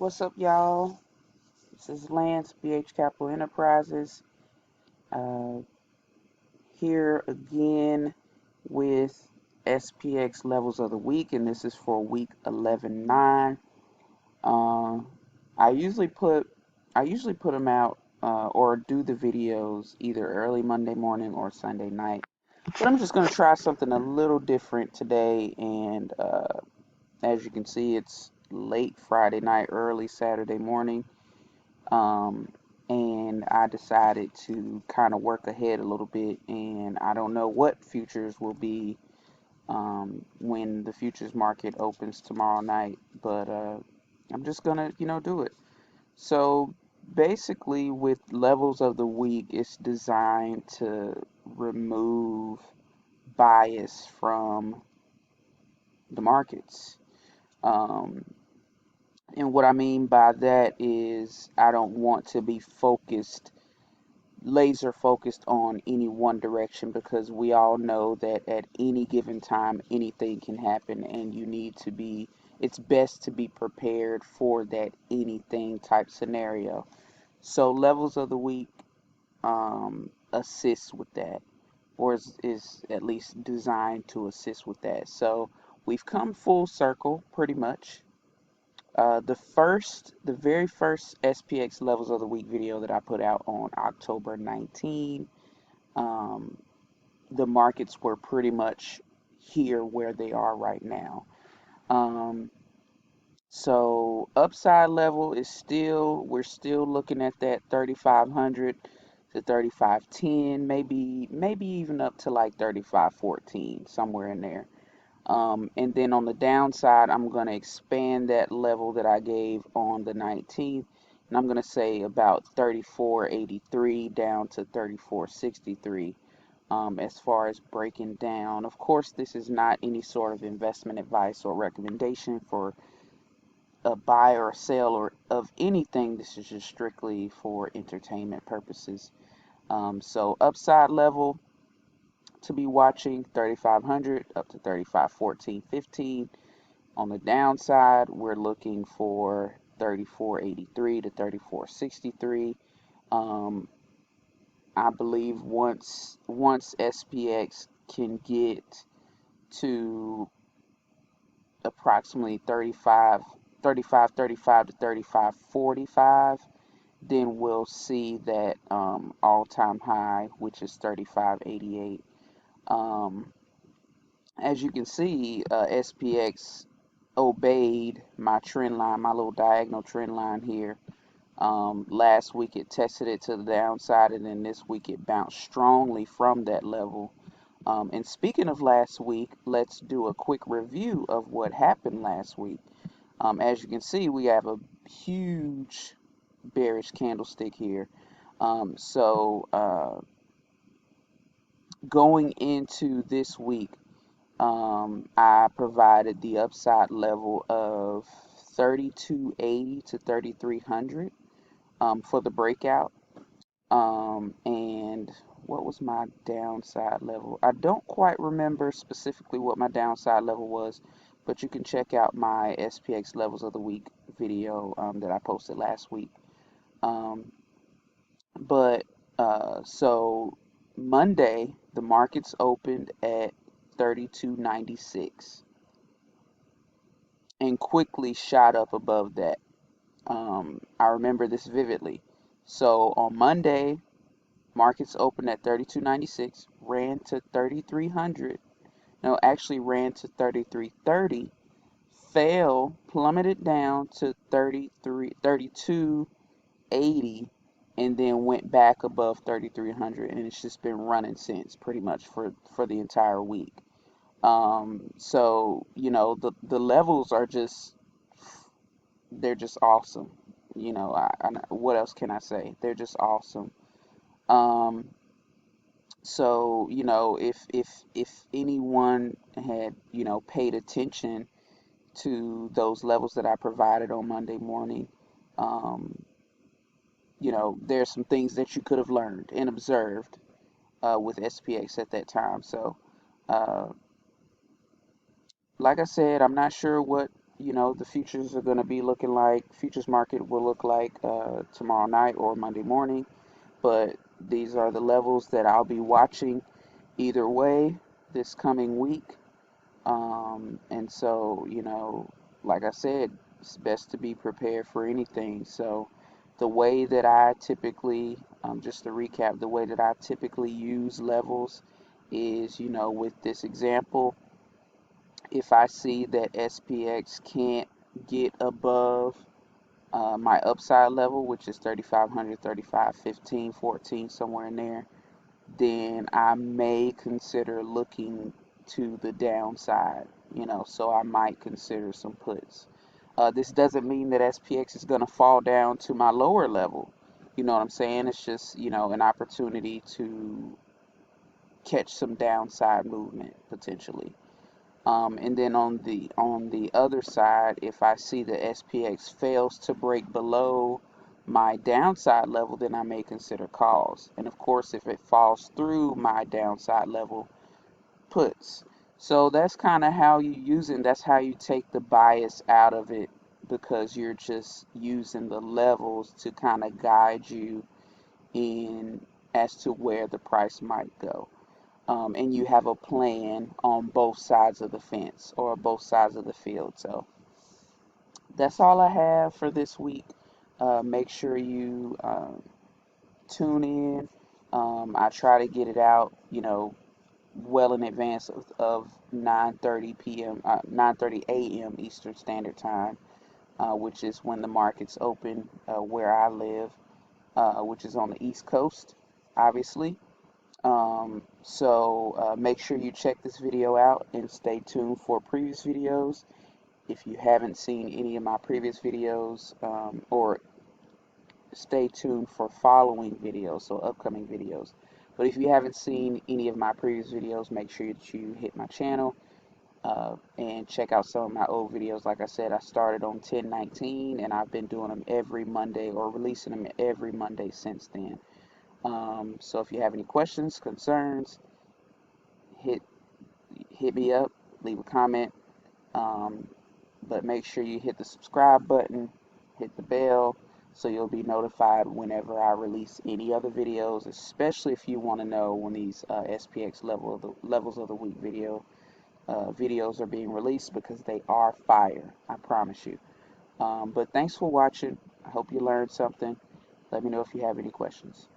What's up, y'all? This is Lance, BH Capital Enterprises, uh, here again with SPX Levels of the Week, and this is for week 11/9. Uh, I usually put them out or do the videos either early Monday morning or Sunday night, but I'm just gonna try something a little different today, and as you can see, it's late Friday night, early Saturday morning. Um, and I decided to kind of work ahead a little bit, and I don't know what futures will be when the futures market opens tomorrow night, but I'm just gonna, do it. So basically, with levels of the week, it's designed to remove bias from the markets. Um, and what I mean by that is I don't want to be laser focused on any one direction, because we all know that at any given time anything can happen, and it's best to be prepared for that anything type scenario. So levels of the week assists with that, or is at least designed to assist with that. So we've come full circle pretty much. The very first SPX Levels of the Week video that I put out on October 19, um, the markets were pretty much here where they are right now. Um, so upside level we're still looking at that 3,500 to 3,510, maybe even up to like 3,514, somewhere in there. And then on the downside, I'm going to expand that level that I gave on the 19th, and I'm going to say about 34.83 down to 34.63 as far as breaking down. Of course, this is not any sort of investment advice or recommendation for a buy or sell or of anything. This is just strictly for entertainment purposes. So upside level to be watching 3,500 up to 35.14.15. On the downside, we're looking for 34.83 to 34.63. Um, I believe once SPX can get to approximately 35.35 to 35.45, then we'll see that all-time high, which is 35.88. Um, as you can see, SPX obeyed my trend line, my little diagonal trend line here. Last week it tested it to the downside, and then this week it bounced strongly from that level. And speaking of last week, let's do a quick review of what happened last week. As you can see, we have a huge bearish candlestick here. So going into this week, I provided the upside level of 3280 to 3300 for the breakout. And what was my downside level? I don't quite remember specifically what my downside level was, but you can check out my SPX Levels of the Week video that I posted last week. Um, so Monday, the markets opened at 3296 and quickly shot up above that. I remember this vividly. So on Monday, markets opened at 3296, ran to 3300. No, actually ran to 3330, fell, plummeted down to 3280, and then went back above 3300, and it's just been running since, pretty much for the entire week. So the levels are they're just awesome. What else can I say? They're just awesome. Um, so if anyone had paid attention to those levels that I provided on Monday morning, um, there's some things that you could have learned and observed with SPX at that time. So, uh, like I said, I'm not sure what you know, the futures are going to be looking like, futures market will look like tomorrow night or Monday morning. But these are the levels that I'll be watching either way this coming week. And so, you know, like I said, it's best to be prepared for anything. So, the way that I typically, just to recap, the way that I typically use levels is, you know, with this example, if I see that SPX can't get above my upside level, which is 3,500, 3,515, 14, somewhere in there, then I may consider looking to the downside, you know, so I might consider some puts. This doesn't mean that SPX is going to fall down to my lower level. You know what I'm saying? It's just, you know, an opportunity to catch some downside movement potentially. And then on the other side, if I see the SPX fails to break below my downside level, then I may consider calls. And of course, if it falls through my downside level, puts. So that's kind of how you use it. That's how you take the bias out of it, because you're just using the levels to kind of guide you in as to where the price might go. And you have a plan on both sides of the fence or both sides of the field. So that's all I have for this week. Make sure you tune in. I try to get it out, you know, well in advance of 9:30 p.m., 9:30 a.m. Eastern Standard Time, which is when the markets open where I live, which is on the East Coast, obviously. So make sure you check this video out and stay tuned for previous videos. If you haven't seen any of my previous videos, or stay tuned for following videos, so upcoming videos. But if you haven't seen any of my previous videos, make sure that you hit my channel and check out some of my old videos. Like I said, I started on 10/19 and I've been doing them every Monday, or releasing them every Monday since then. So if you have any questions, concerns, hit hit me up, leave a comment. Um, but make sure you hit the subscribe button, hit the bell, so you'll be notified whenever I release any other videos, especially if you want to know when these SPX levels of the week videos are being released, because they are fire, I promise you. But thanks for watching. I hope you learned something. Let me know if you have any questions.